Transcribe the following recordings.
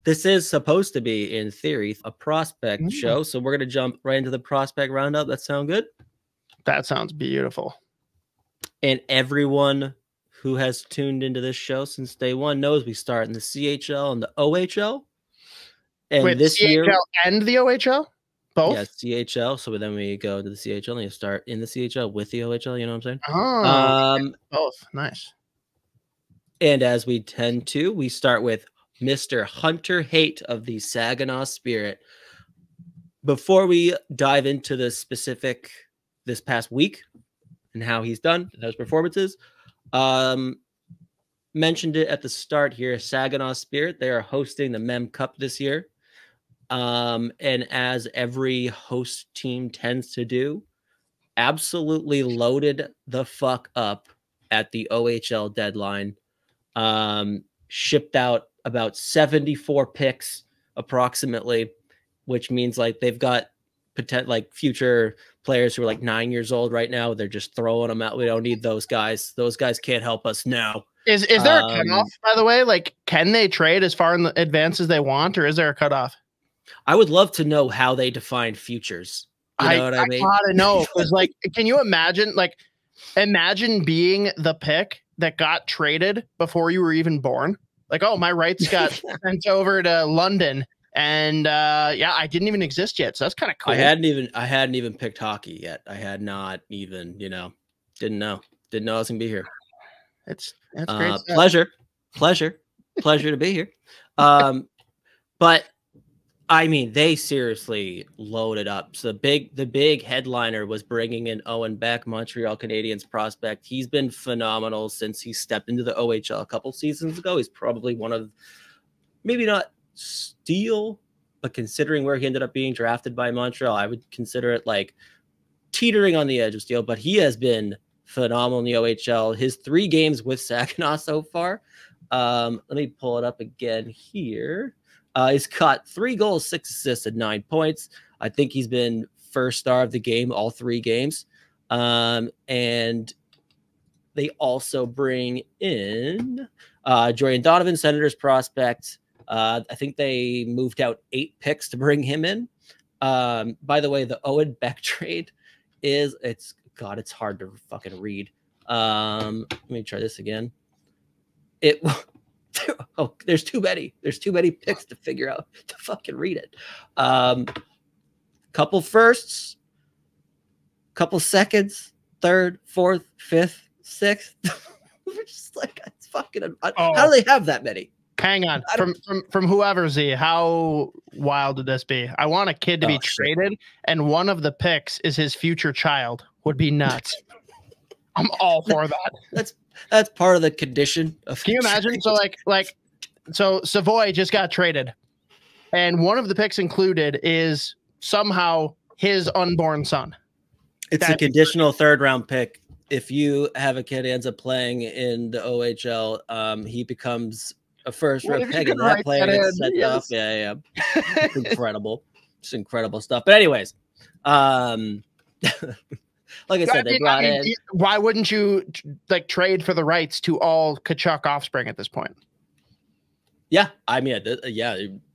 This is supposed to be, in theory, a prospect show. So we're going to jump right into the prospect roundup. That sound good? That sounds beautiful. And everyone who has tuned into this show since day one knows we start in the CHL and the OHL. And wait, this CHL year and the OHL? Both? Yeah, CHL. So then we go to the CHL and you start in the CHL with the OHL. You know what I'm saying? Oh, both. Nice. And as we tend to, we start with Mr. HunterHaight of the Saginaw Spirit. Before we dive into the specific this past week and how he's done and his performances, mentioned it at the start here. Saginaw Spirit, they are hosting the Mem Cup this year. And as every host team tends to do, absolutely loaded the fuck up at the OHL deadline. Shipped out about 74 picks approximately, which means like they've got like future players who are like 9 years old right now. They're just throwing them out. We don't need those guys. Those guys can't help us now. Is there a cutoff, by the way? Like, can they trade as far in advance as they want, or is there a cutoff? I would love to know how they define futures. You know what I mean? I gotta know. Because, like, can you imagine? Like, imagine being the pick that got traded before you were even born. Like, oh, my rights got sent over to London, and yeah, I didn't even exist yet. So that's kind of cool. I hadn't even picked hockey yet. I had not even, didn't know I was gonna be here. That's great stuff. Pleasure to be here. But I mean, they seriously loaded up. So the big headliner was bringing in Owen Beck, Montreal Canadiens prospect. He's been phenomenal since he stepped into the OHL a couple seasons ago. He's probably one of, maybe not steal, but considering where he ended up being drafted by Montreal, I would consider it like teetering on the edge of steal. But he has been phenomenal in the OHL. His 3 games with Saginaw so far. Let me pull it up again here. He's caught 3 goals, 6 assists, and 9 points. I think he's been first star of the game all 3 games. And they also bring in Jordan Donovan, Senators prospect. I think they moved out 8 picks to bring him in. By the way, the Owen Beck trade it's hard to fucking read. Let me try this again. There's too many picks to figure out to fucking read it. Couple firsts, couple seconds, 3rd, 4th, 5th, 6th. We're just like, it's fucking. How do they have that many? Hang on, from whoever Z, how wild would this be? I want a kid to be traded, and one of the picks is his future child. Would be nuts. I'm all for that. That's part of the condition of. Can you imagine? So Savoy just got traded, and one of the picks included is somehow his unborn son. It's a conditional 3rd round pick. If you have a kid who ends up playing in the OHL, he becomes a 1st round pick, and that player gets sent off. Yeah. It's incredible. It's incredible stuff. But anyways, like I said, they brought in. Why wouldn't you like trade for the rights to all Tkachuk offspring at this point? Yeah, I mean,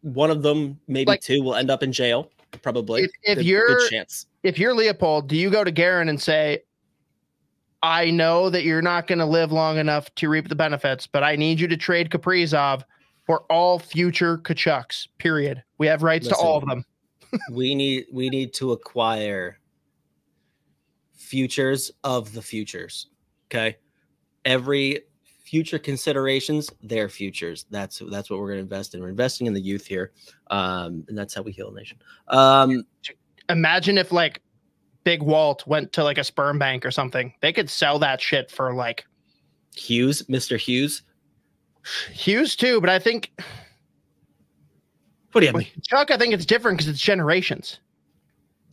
one of them, maybe 2, will end up in jail. Probably. If you're Leopold, do you go to Guerin and say, I know that you're not going to live long enough to reap the benefits, but I need you to trade Kaprizov for all future Tkachuks, period. We have rights to all of them. we need to acquire futures of the futures. Okay. Every future considerations, their futures. That's what we're going to invest in. We're investing in the youth here. And that's how we heal a nation. Imagine if like Big Walt went to like a sperm bank or something. They could sell that shit for like Mr. Hughes too. But I think, what do you mean? Chuck, I think it's different because it's generations.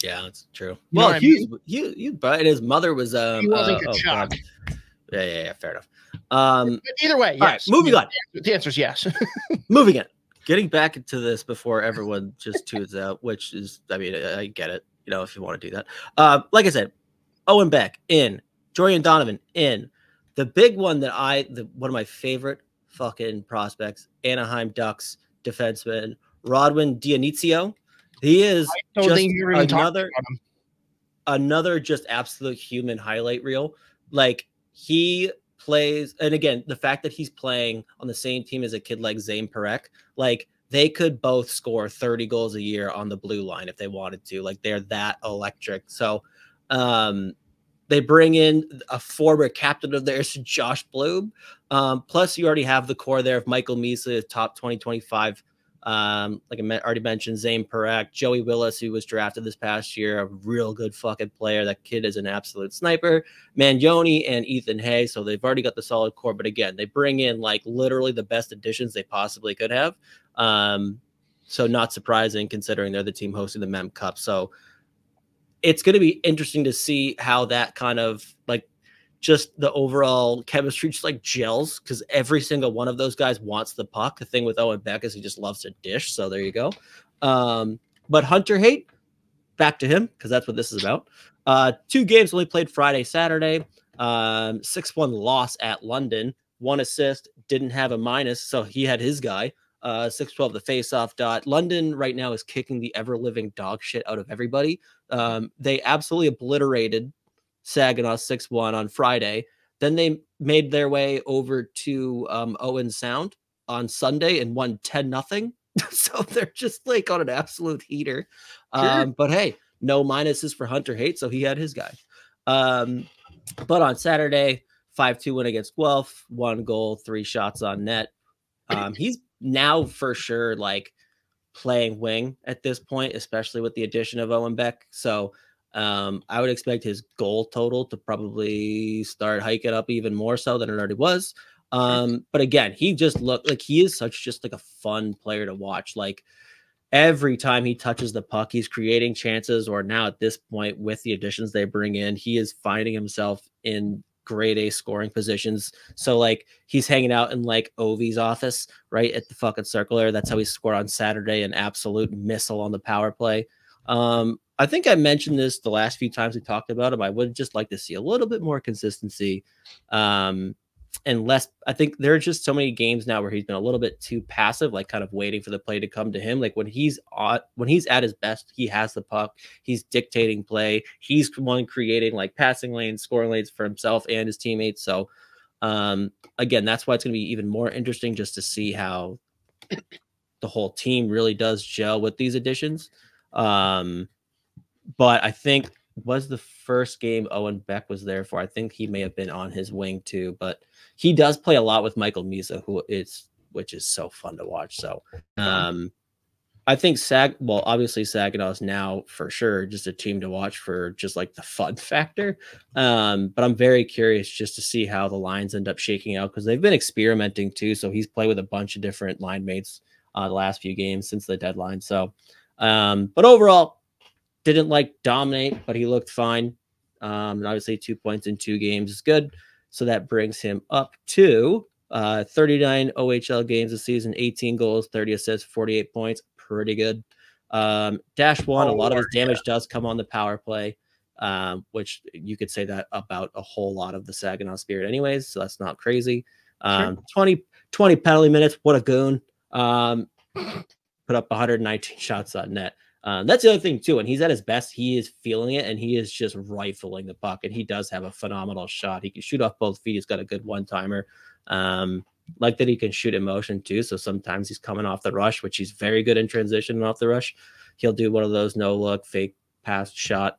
Yeah, that's true. Well, Hughes, but his mother was he wasn't Chuck. Yeah, fair enough. Either way, yes. Right, moving on. The answer is yes. Moving on. Getting back into this before everyone just tunes out, which is, I mean, I get it. If you want to do that. Like I said, Owen Beck in, Jordan Donovan in. The big one that one of my favorite fucking prospects, Anaheim Ducks defenseman, Rodwin Dionizio. He is another just absolute human highlight reel. Like, he plays, and again, the fact that he's playing on the same team as a kid like Zane Parekh, like, they could both score 30 goals a year on the blue line if they wanted to. Like, they're that electric. So they bring in a former captain of theirs, Josh Bloom. Plus, you already have the core there of Michael Misa, top 2025. Like I already mentioned, Zane Parekh, Joey Willis, who was drafted this past year, a real good fucking player. That kid is an absolute sniper. Mangione and Ethan Hay. So they've already got the solid core. But again, they bring in like literally the best additions they possibly could have. So not surprising considering they're the team hosting the Mem Cup. So it's going to be interesting to see how that kind of like just the overall chemistry just like gels, because every single one of those guys wants the puck. The thing with Owen Beck is he just loves to dish. So there you go. But HunterHaight, back to him, because that's what this is about. 2 games only played Friday, Saturday. 6-1 loss at London. 1 assist, didn't have a minus, so he had his guy. 6-12 the face-off dot. London right now is kicking the ever-living dog shit out of everybody. They absolutely obliterated Saginaw 6-1 on Friday. Then they made their way over to Owen Sound on Sunday and won 10-0. So they're just like on an absolute heater. Sure. But hey, no minuses for HunterHaight, so he had his guy. But on Saturday, 5-2 win against Guelph, 1 goal, 3 shots on net. He's now for sure like playing wing at this point, especially with the addition of Owen Beck. So I would expect his goal total to probably start hiking up even more so than it already was. But again, he just looked like he is such just like a fun player to watch. Like, every time he touches the puck, he's creating chances, or now at this point with the additions they bring in, he is finding himself in grade A scoring positions. So like, he's hanging out in like Ovi's office right at the fucking circular. That's how he scored on Saturday, an absolute missile on the power play. I think I mentioned this the last few times we talked about him. I would just like to see a little bit more consistency, and less. I think there are just so many games now where he's been a little bit too passive, like kind of waiting for the play to come to him. Like when he's at his best, he has the puck, he's dictating play, he's one creating like passing lanes, scoring lanes for himself and his teammates. So again, that's why it's going to be even more interesting just to see how the whole team really does gel with these additions. But I think was the first game Owen Beck was there for. I think he may have been on his wing too, but he does play a lot with Michael Misa, which is so fun to watch. So I think obviously Saginaw is now for sure just a team to watch for just like the fun factor. But I'm very curious just to see how the lines end up shaking out, because they've been experimenting too. So he's played with a bunch of different line mates the last few games since the deadline. So but overall, didn't like dominate, but he looked fine. And obviously 2 points in 2 games is good. So that brings him up to 39 OHL games this season, 18 goals, 30 assists, 48 points. Pretty good. Dash 1, a lot of his damage does come on the power play, which you could say that about a whole lot of the Saginaw Spirit anyways. So that's not crazy. 20 penalty minutes. What a goon. Put up 119 shots on net. That's the other thing too. When he's at his best, he is feeling it and he is just rifling the puck. And he does have a phenomenal shot. He can shoot off both feet. He's got a good one-timer. Like that he can shoot in motion too. So sometimes he's coming off the rush, which he's very good in transition and off the rush. He'll do one of those no look, fake pass shot,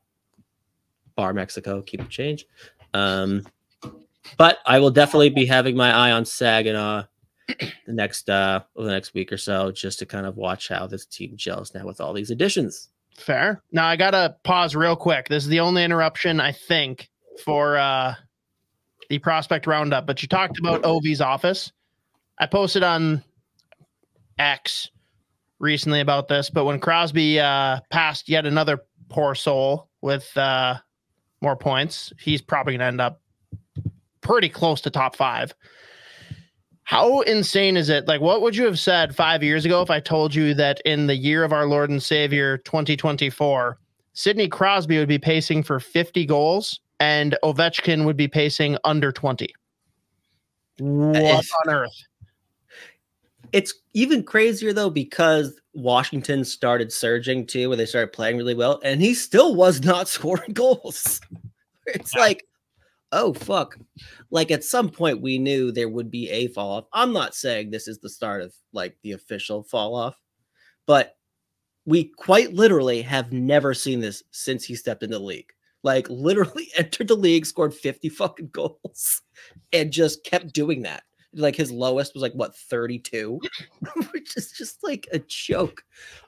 bar Mexico, keep the change. But I will definitely be having my eye on Saginaw the next week or so, just to kind of watch how this team gels now with all these additions. Fair. Now I gotta pause real quick. This is the only interruption I think for the prospect roundup, but you talked about Ovi's office. I posted on X recently about this, but when Crosby passed yet another poor soul with more points, he's probably gonna end up pretty close to top 5. How insane is it? Like, what would you have said 5 years ago if I told you that in the year of our Lord and Savior 2024, Sidney Crosby would be pacing for 50 goals and Ovechkin would be pacing under 20? What on earth? It's even crazier though, because Washington started surging too, where they started playing really well, and he still was not scoring goals. It's like, oh fuck. Like at some point we knew there would be a fall off. I'm not saying this is the start of like the official fall off, but we quite literally have never seen this since he stepped into the league. Like literally entered the league, scored 50 fucking goals, and just kept doing that. Like his lowest was like what, 32, which is just like a joke.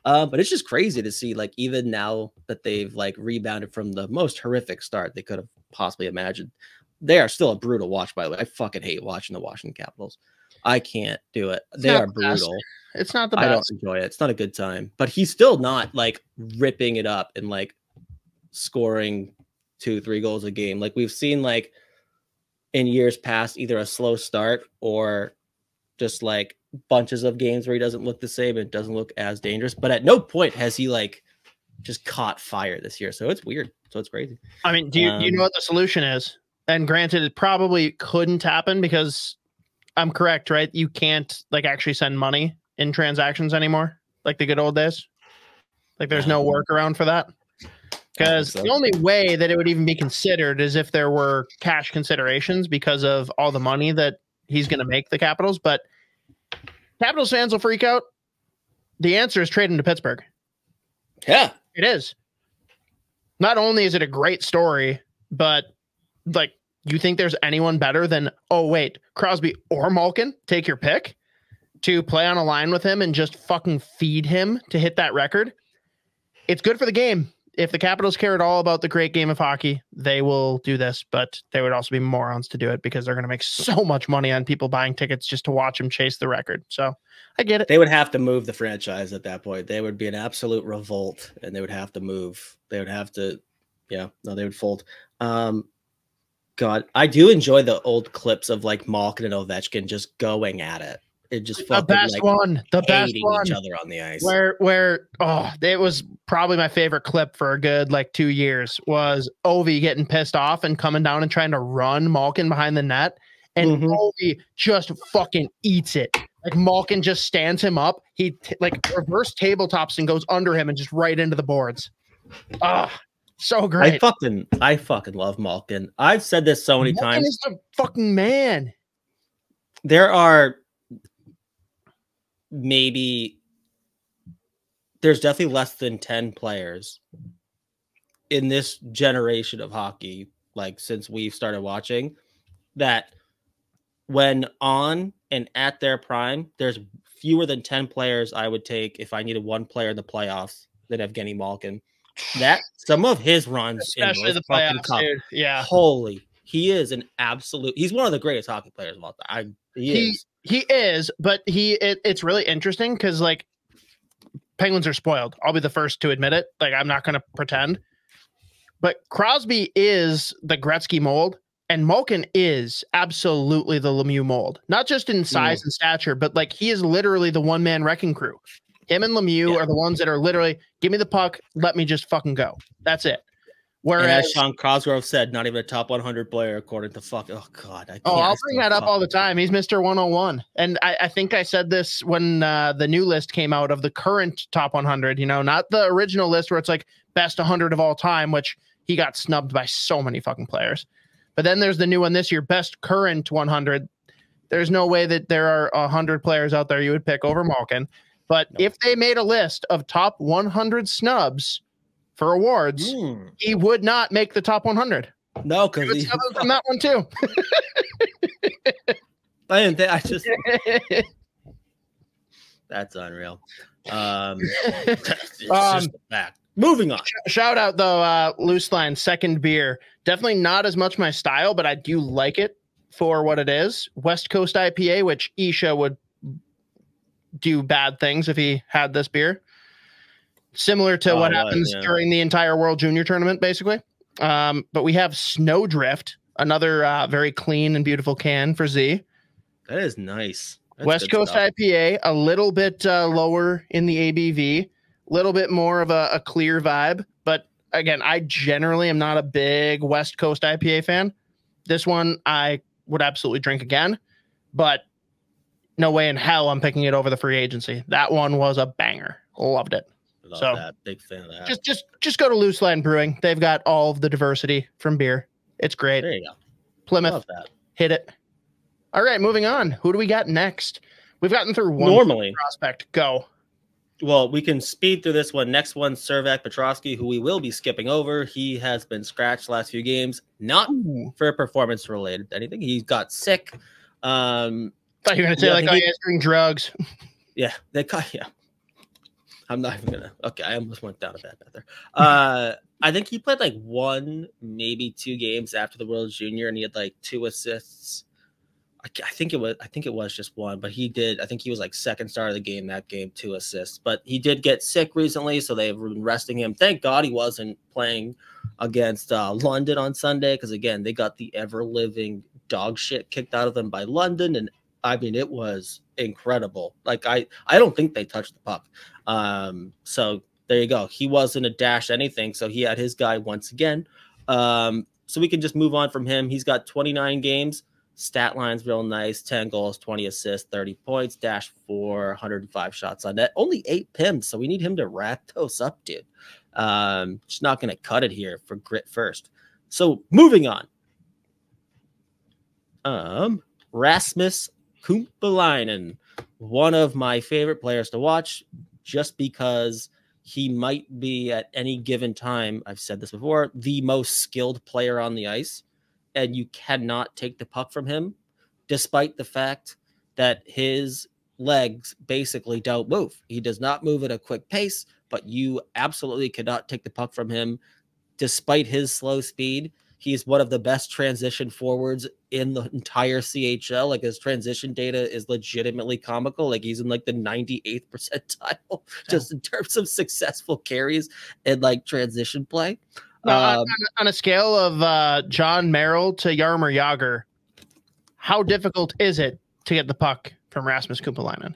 But it's just crazy to see, like, even now that they've like rebounded from the most horrific start they could have possibly imagined. They are still a brutal watch, by the way. I fucking hate watching the Washington Capitals. I can't do it. They are brutal. It's not the best. I don't enjoy it. It's not a good time. But he's still not like ripping it up and like scoring 2-3 goals a game. Like we've seen like in years past, either a slow start or just like bunches of games where he doesn't look the same. It doesn't look as dangerous. But at no point has he like just caught fire this year. So it's weird. So it's crazy. I mean, do you know what the solution is? And granted, it probably couldn't happen because I'm correct, right? You can't like actually send money in transactions anymore, like the good old days. Like there's no workaround for that. Because the only way that it would even be considered is if there were cash considerations because of all the money that he's going to make the Capitals. But Capitals fans will freak out. The answer is trade him to Pittsburgh. Yeah, it is. Not only is it a great story, but like, you think there's anyone better than, oh, wait, Crosby or Malkin, take your pick, to play on a line with him and just fucking feed him to hit that record? It's good for the game. If the Capitals care at all about the great game of hockey, they will do this, but they would also be morons to do it because they're going to make so much money on people buying tickets just to watch them chase the record. So I get it. They would have to move the franchise at that point. They would be an absolute revolt, and they would have to move. They would have to, they would fold. God, I do enjoy the old clips of like Malkin and Ovechkin just going at it. It just fucking the best one, each other on the ice. Where it was probably my favorite clip for a good like 2 years was Ovi getting pissed off and coming down and trying to run Malkin behind the net, and Ovi just fucking eats it. Like Malkin just stands him up. He like reverse tabletops and goes under him and just right into the boards. So great. I fucking love Malkin. I've said this so many times. Is the fucking man. There's definitely less than 10 players in this generation of hockey, like since we've started watching, that when on and at their prime, there's fewer than 10 players I would take if I needed one player in the playoffs than Evgeny Malkin. That some of his runs, especially in the playoffs, cup, dude. Yeah, he is an absolute. He's one of the greatest hockey players of all time. He is, but it's really interesting because like Penguins are spoiled. I'll be the first to admit it. Like I'm not going to pretend, but Crosby is the Gretzky mold, and Malkin is absolutely the Lemieux mold. Not just in size and stature, but like he is literally the one man wrecking crew. Him and Lemieux are the ones that are literally, give me the puck, let me just fucking go. That's it. Whereas, and as Sean Cosgrove said, not even a top 100 player according to oh god. I'll bring that up all the time. He's Mr. 101. And I think I said this when the new list came out of the current top 100, not the original list where it's like best 100 of all time, which he got snubbed by so many fucking players. But then there's the new one this year, best current 100. There's no way that there are 100 players out there you would pick over Malkin. But if they made a list of top 100 snubs for awards, he would not make the top 100. No, because he's from that one too. That's unreal. It's just a fact. Moving on. Shout out though, Loose Line, second beer. Definitely not as much my style, but I do like it for what it is. West Coast IPA, which Isha would do bad things if he had this beer. Similar to what happens during the entire World Junior Tournament, basically. But we have Snowdrift, another very clean and beautiful can for Z. That is nice. That's West Coast stuff. IPA, a little bit lower in the ABV, a little bit more of a clear vibe. But again, I generally am not a big West Coast IPA fan. This one I would absolutely drink again. But no way in hell I'm picking it over the free agency. That one was a banger. Loved it. Love so that. Big fan of that. Just go to Loose Line Brewing. They've got all of the diversity from beer. It's great. There you go. Plymouth. Love that. Hit it. All right, moving on. Who do we got next? We've gotten through one normally prospect. Go. Well, we can speed through this one. Next one, ServacPetrovsky, who we will be skipping over. He has been scratched last few games, not for performance related anything. He got sick. Thought you were gonna say like, oh, yeah, doing drugs. Yeah, yeah. I'm not even gonna. Okay, I almost went down a bad path there. I think he played like 1, maybe 2 games after the World Junior, and he had like 2 assists. I think it was just 1, but he did. I think he was like second star of the game that game, 2 assists. But he did get sick recently, so they've been resting him. Thank God he wasn't playing against London on Sunday, because again, they got the ever living dog shit kicked out of them by London, and I mean it was incredible. Like I don't think they touched the puck. So there you go. He wasn't a dash anything, so he had his guy once again. So we can just move on from him. He's got 29 games. Stat line's real nice. 10 goals, 20 assists, 30 points, dash 4, 105 shots on net. Only 8 PIMs, so we need him to wrap those up, dude. Just not going to cut it here for grit first. So moving on. RasmusKumpulainen, one of my favorite players to watch, just because he might be at any given time, I've said this before, the most skilled player on the ice. And you cannot take the puck from him, despite the fact that his legs basically don't move. He does not move at a quick pace, but you absolutely cannot take the puck from him, despite his slow speed. He's one of the best transition forwards in the entire CHL. Like his transition data is legitimately comical. Like he's in like the 98th percentile just in terms of successful carries and like transition play. On a scale of John Merrill to Jaromir Jagr, how difficult is it to get the puck from RasmusKumpulainen?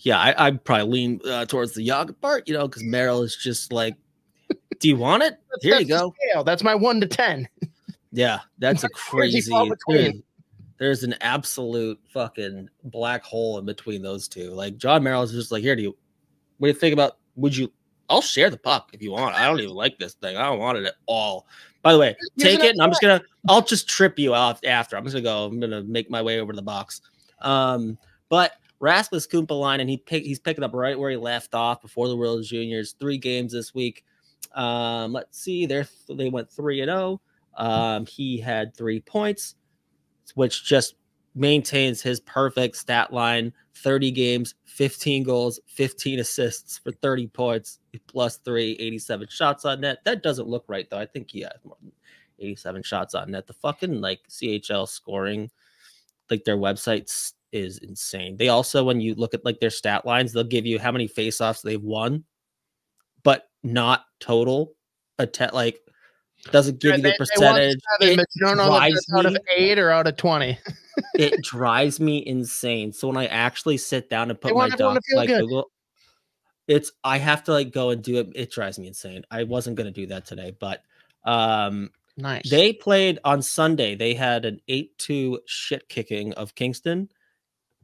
Yeah, I'd probably lean towards the Jagr part, you know, because Merrill is just like, do you want it? Here you go. That's my 1 to 10. Yeah, that's a crazy. There's an absolute fucking black hole in between those two. Like John Merrill is just like, here, what do you think about? I'll share the puck if you want. I don't even like this thing. I don't want it at all. By the way, take it, and I'll just trip you off after. I'm gonna make my way over to the box. But RasmusKumpulainen, he's picking up right where he left off before the World Juniors. 3 games this week. Let's see, they went 3-0. He had 3 points, which just maintains his perfect stat line. 30 games, 15 goals, 15 assists for 30 points, plus 3, 87 shots on net. That doesn't look right, though. I think he has more than 87 shots on net. The fucking, like, CHL scoring, like, their website is insane. They also, when you look at, like, their stat lines, they'll give you how many faceoffs they've won, but not total. Like, doesn't give you the percentage. You don't know if it's out of 8 or out of 20. It drives me insane. So when I actually sit down and put my docs like Google, I have to like go and do it. It drives me insane. I wasn't going to do that today, but nice. They played on Sunday. They had an 8-2 shit kicking of Kingston.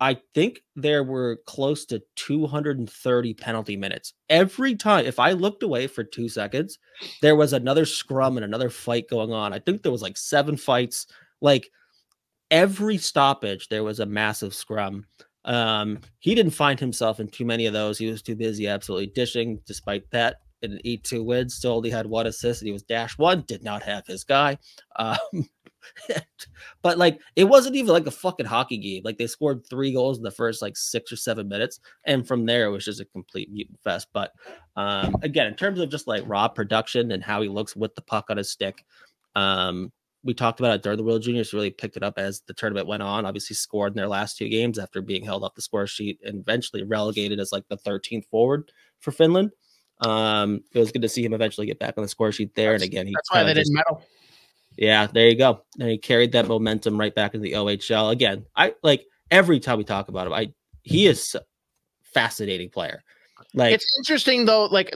I think there were close to 230 penalty minutes. Every time, if I looked away for 2 seconds, there was another scrum and another fight going on. I think there was like 7 fights. Like every stoppage, there was a massive scrum. He didn't find himself in too many of those. He was too busy absolutely dishing. Despite that, in an 8-2 win, still only had 1 assist, and he was -1. Did not have his guy. But like it wasn't even like a fucking hockey game. Like they scored 3 goals in the first like 6 or 7 minutes, and from there it was just a complete mutant fest. But again, in terms of just like raw production and how he looks with the puck on his stick, we talked about it during the World Juniors. Really picked it up as the tournament went on. Obviously scored in their last 2 games after being held off the score sheet and eventually relegated as like the 13th forward for Finland. It was good to see him eventually get back on the score sheet there. And again, that's why they didn't medal. Yeah, there you go. And he carried that momentum right back into the OHL. Again, I like every time we talk about him, he is a fascinating player. Like it's interesting though, like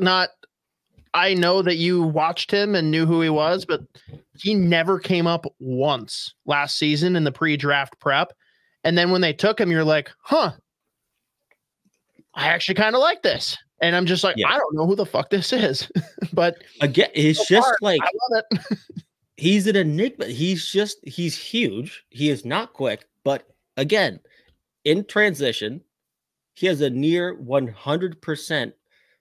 I know that you watched him and knew who he was, but he never came up once last season in the pre-draft prep. And then when they took him, you're like, huh, I actually kind of like this. And I'm just like, I don't know who the fuck this is. But again, it's just like, I love it. He's an enigma. He's huge. He is not quick, but again, in transition, he has a near 100%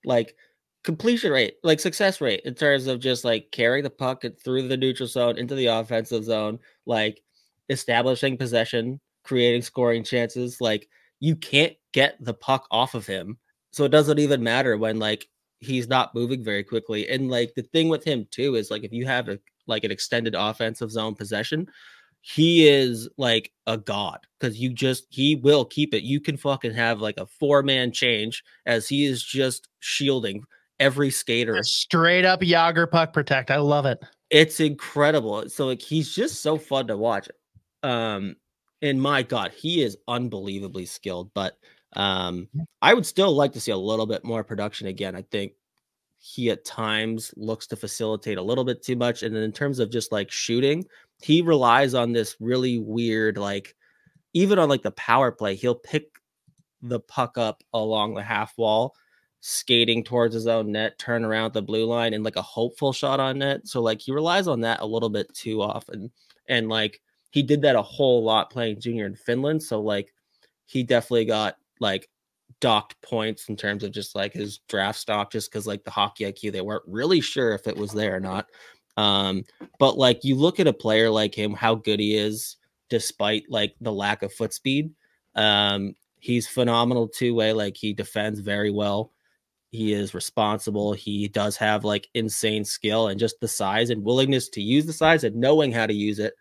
like completion rate, like success rate in terms of just like carrying the puck through the neutral zone into the offensive zone, like establishing possession, creating scoring chances. Like you can't get the puck off of him. So it doesn't even matter when like he's not moving very quickly. And like the thing with him too is like if you have like an extended offensive zone possession, he is like a god because he will keep it. You can fucking have like a 4-man change as he is just shielding every skater. Straight up Yager puck protect. I love it. It's incredible. So like he's just so fun to watch. And my God, he is unbelievably skilled. But I would still like to see a little bit more production again. I think he at times looks to facilitate a little bit too much. And then in terms of just like shooting, he relies on this really weird, like even on like the power play, he'll pick the puck up along the half wall, skating towards his own net, turn around the blue line and like a hopeful shot on net. So like he relies on that a little bit too often. And like he did that a whole lot playing junior in Finland. So like he definitely got like docked points in terms of just like his draft stock, just because like the hockey IQ, they weren't really sure if it was there or not. But like you look at a player like him, how good he is despite like the lack of foot speed. He's phenomenal two-way. Like he defends very well. He is responsible. He does have like insane skill and just the size and willingness to use the size and knowing how to use it.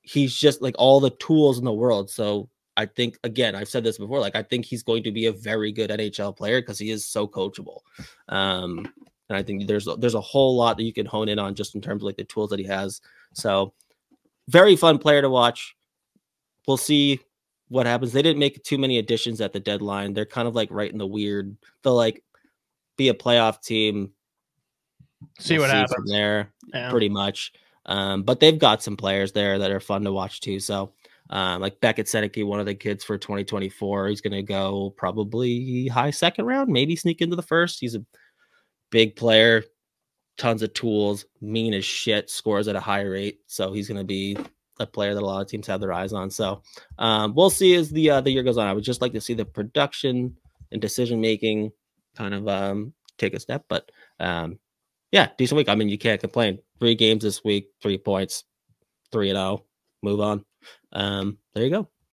He's just like all the tools in the world. So I think, again, I've said this before, like I think he's going to be a very good NHL player because he is so coachable. And I think there's a whole lot that you can hone in on just in terms of like the tools that he has. So very fun player to watch. We'll see what happens. They didn't make too many additions at the deadline. They're kind of like right in the weird. They'll like be a playoff team. See what happens from there, pretty much. But they've got some players there that are fun to watch too. So like Beckett Seneke, one of the kids for 2024, he's going to go probably high second round, maybe sneak into the first. He's a big player, tons of tools, mean as shit, scores at a high rate. So he's going to be a player that a lot of teams have their eyes on. So we'll see as the year goes on. I would just like to see the production and decision making kind of take a step. But yeah, decent week. I mean, you can't complain. 3 games this week, 3 points, 3-0. Move on. There you go.